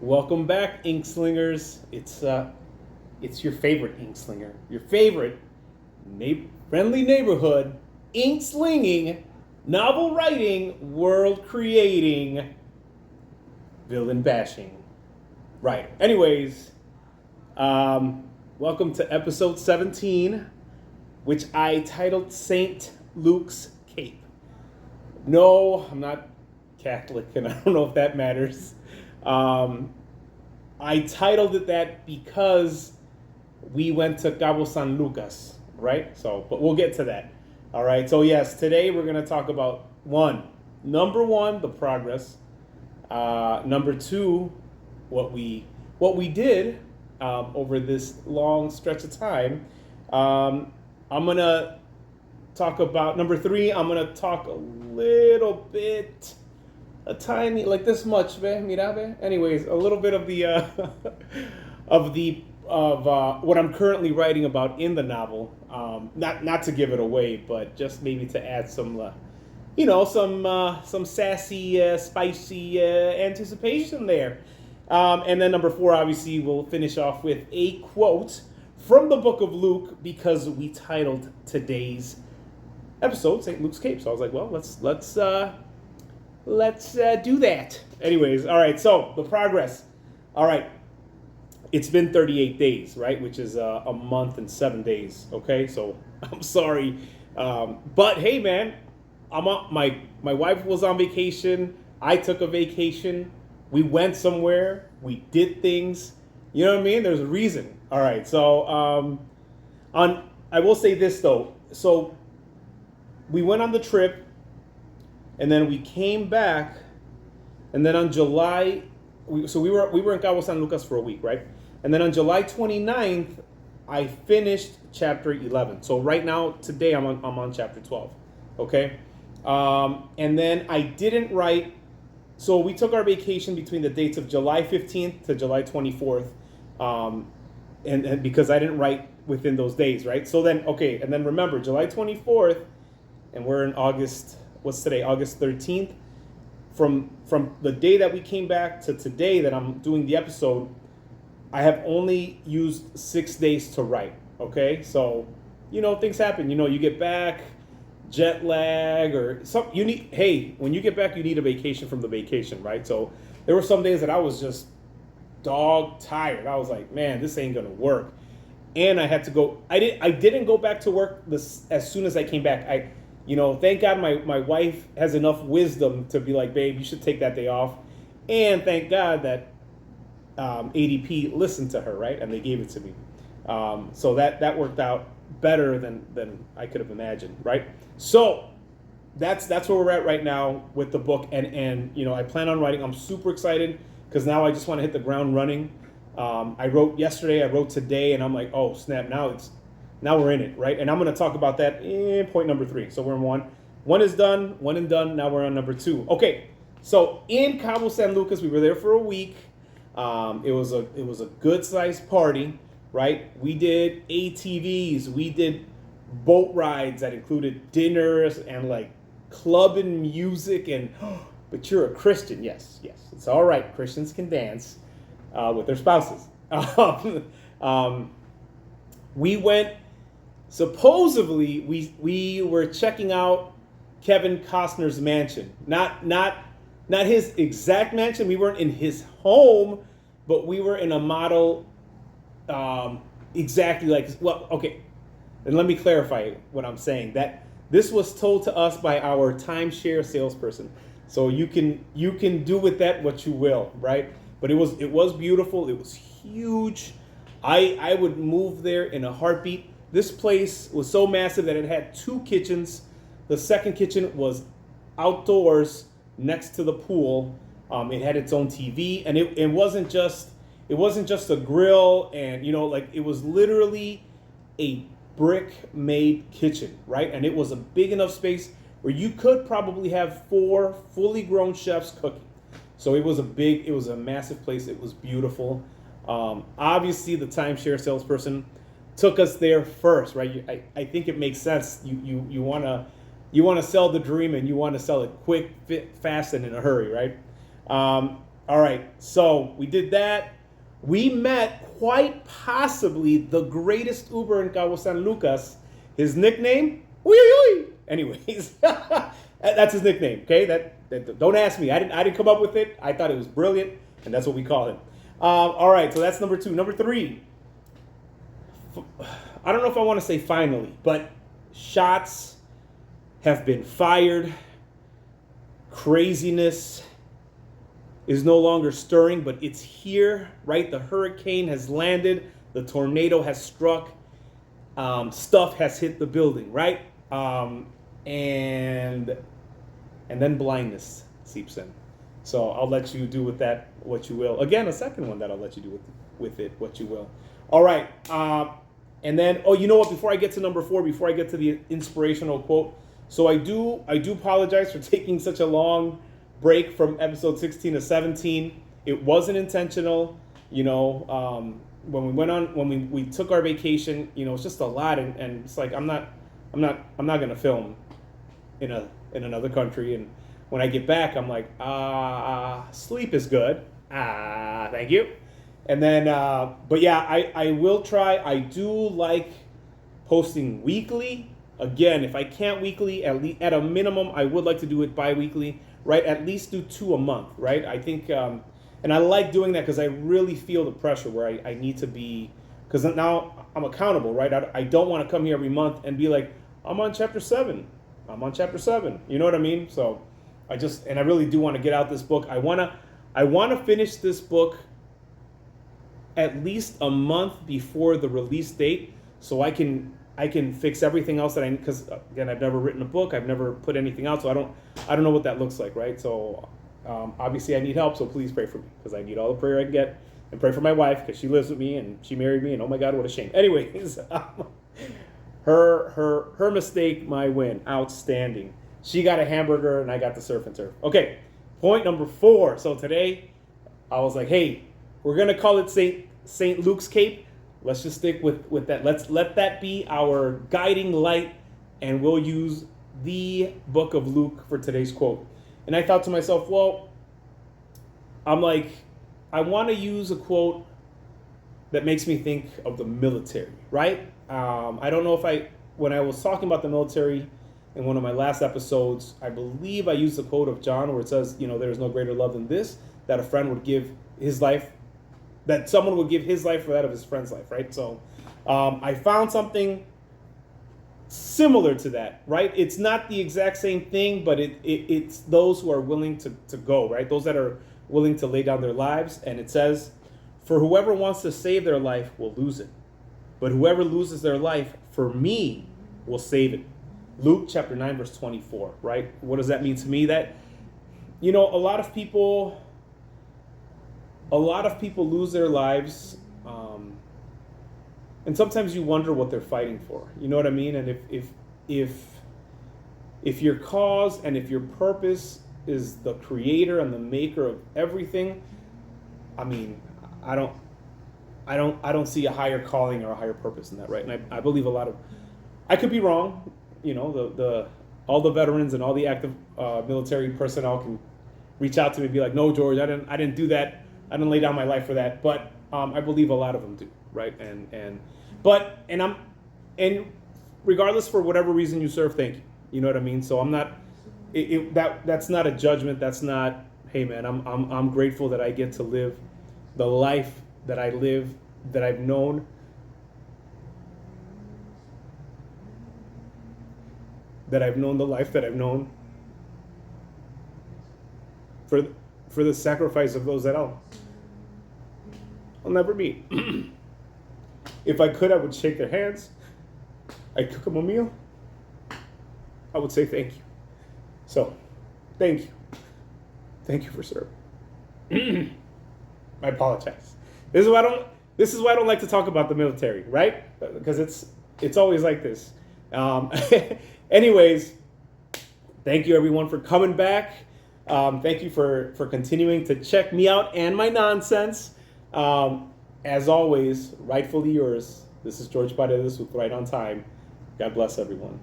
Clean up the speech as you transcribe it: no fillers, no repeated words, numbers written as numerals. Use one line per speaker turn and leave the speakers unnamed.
Welcome back, ink slingers. It's your favorite ink slinger, your favorite friendly neighborhood ink slinging, novel writing, world creating, villain bashing. Right. Anyways, welcome to episode 17, which I titled Saint Luke's Cape. No, I'm not Catholic, and I don't know if that matters. I titled it that because we went to Cabo San Lucas, right? So, but we'll get to that. All right. So yes, today we're going to talk about number one, the progress. Number two, what we did over this long stretch of time. I'm going to talk about number three. I'm going to talk a little bit. A tiny, like this much, mira. Anyways, a little bit of the of what I'm currently writing about in the novel. Not to give it away, but just maybe to add some, some sassy, spicy anticipation there. And then number four, obviously, we'll finish off with a quote from the book of Luke because we titled today's episode St. Luke's Cape. So I was like, well, let's do that. Anyways, all right, so the progress. All right, it's been 38 days, right, which is a month and 7 days, okay? So I'm sorry. But hey, man, my wife was on vacation. I took a vacation. We went somewhere. We did things. You know what I mean? There's a reason. All right, so I will say this, though. So we went on the trip. And then we came back, and then on July, we were in Cabo San Lucas for a week, right? And then on July 29th, I finished chapter 11. So right now, today, I'm on chapter 12, okay? And then I didn't write, so we took our vacation between the dates of July 15th to July 24th, and because I didn't write within those days, right? So then, okay, and then remember, July 24th, and we're in August. What's today? August 13th. From the day that we came back to today that I'm doing the episode, I have only used 6 days to write. Okay, so things happen. You get back, jet lag or something. When you get back, you need a vacation from the vacation, right? So there were some days that I was just dog tired. I was like, man, this ain't gonna work, and I had to go. I didn't go back to work as soon as I came back. Thank God my wife has enough wisdom to be like, babe, you should take that day off. And thank God that ADP listened to her, right? And they gave it to me. So that worked out better than I could have imagined, right? So that's where we're at right now with the book. And I plan on writing. I'm super excited because now I just want to hit the ground running. I wrote yesterday, I wrote today, and I'm like, oh, snap, now we're in it, right? And I'm going to talk about that in point number 3. So we're in one. One is done, one and done. Now we're on number 2. Okay, so in Cabo San Lucas, we were there for a week. It was a good-sized party, right? We did ATVs. We did boat rides that included dinners and like clubbing music. But you're a Christian. Yes, it's all right. Christians can dance with their spouses. We went. Supposedly, we were checking out Kevin Costner's mansion. Not his exact mansion. We weren't in his home, but we were in a model exactly like. Well, okay. And let me clarify what I'm saying. That this was told to us by our timeshare salesperson. So you can do with that what you will, right? But it was beautiful. It was huge. I would move there in a heartbeat. This place was so massive that it had 2 kitchens. The second kitchen was outdoors next to the pool. It had its own TV, and it wasn't just a grill, and it was literally a brick-made kitchen, right? And it was a big enough space where you could probably have 4 fully grown chefs cooking. So it was a massive place. It was beautiful. Obviously, the timeshare salesperson took us there first, right? I think it makes sense. You want to sell the dream, and you want to sell it quick, fast, and in a hurry, right? All right, so we did that. We met quite possibly the greatest Uber in Cabo San Lucas. His nickname, uy, uy, uy. Anyways, that's his nickname. Okay, that don't ask me. I didn't come up with it. I thought it was brilliant, and that's what we call him. All right, so that's number 2. Number 3. I don't know if I want to say finally, but shots have been fired. Craziness is no longer stirring, but it's here, right? The hurricane has landed. The tornado has struck. Stuff has hit the building, right? And then blindness seeps in. So I'll let you do with that what you will. Again, a second one that I'll let you do with it what you will. All right. And then, oh, you know what? Before I get to number 4, before I get to the inspirational quote, so I do apologize for taking such a long break from episode 16 to 17. It wasn't intentional. You know, when we took our vacation, you know, it's just a lot, and it's like I'm not gonna film in another country, and when I get back, I'm like, sleep is good. Thank you. And then, but yeah, I will try. I do like posting weekly. Again, if I can't weekly, at a minimum, I would like to do it bi-weekly, right? At least do 2 a month, right? I think, and I like doing that because I really feel the pressure where I need to be, because now I'm accountable, right? I don't want to come here every month and be like, I'm on chapter 7. I'm on chapter 7. You know what I mean? So I really do want to get out this book. I want to finish this book at least a month before the release date, so I can fix everything else that because again, I've never written a book, I've never put anything out, so I don't know what that looks like, right? So obviously I need help, so please pray for me, because I need all the prayer I can get, and pray for my wife, because she lives with me and she married me, and oh my God, what a shame. Anyways, her mistake, my win, outstanding. She got a hamburger and I got the surf and turf. Okay, point number 4. So today I was like, hey, we're gonna call it St. Luke's Cape. Let's just stick with that. Let's let that be our guiding light, and we'll use the book of Luke for today's quote. And I thought to myself, well, I'm like, I want to use a quote that makes me think of the military, right? I don't know if when I was talking about the military in one of my last episodes, I believe I used the quote of John where it says, you know, there is no greater love than this, that a friend would give his life, that someone would give his life for that of his friend's life, right? So I found something similar to that, right? It's not the exact same thing, but it's those who are willing to go, right? Those that are willing to lay down their lives. And it says, for whoever wants to save their life will lose it, but whoever loses their life for me will save it. Luke chapter 9, verse 24, right? What does that mean to me? That, you know, a lot of people lose their lives, and sometimes you wonder what they're fighting for. You know what I mean? And if your cause and if your purpose is the creator and the maker of everything, I mean, I don't see a higher calling or a higher purpose in that, right? And I believe I could be wrong. You know, all the veterans and all the active military personnel can reach out to me and be like, no, George, I didn't do that. I didn't lay down my life for that, but I believe a lot of them do, right? And regardless, for whatever reason you serve, thank you. You know what I mean? So I'm not that's not a judgment. That's not, hey man, I'm grateful that I get to live the life that I live, that I've known. That I've known the life that I've known for the sacrifice of those that I'll never meet. If I could, I would shake their hands. I'd cook them a meal. I would say thank you. So, thank you. Thank you for serving. I apologize. This is why I don't like to talk about the military, right? Because it's always like this. Anyways, thank you everyone for coming back. Thank you for continuing to check me out and my nonsense. As always, rightfully yours. This is George Paredes with Right on Time. God bless everyone.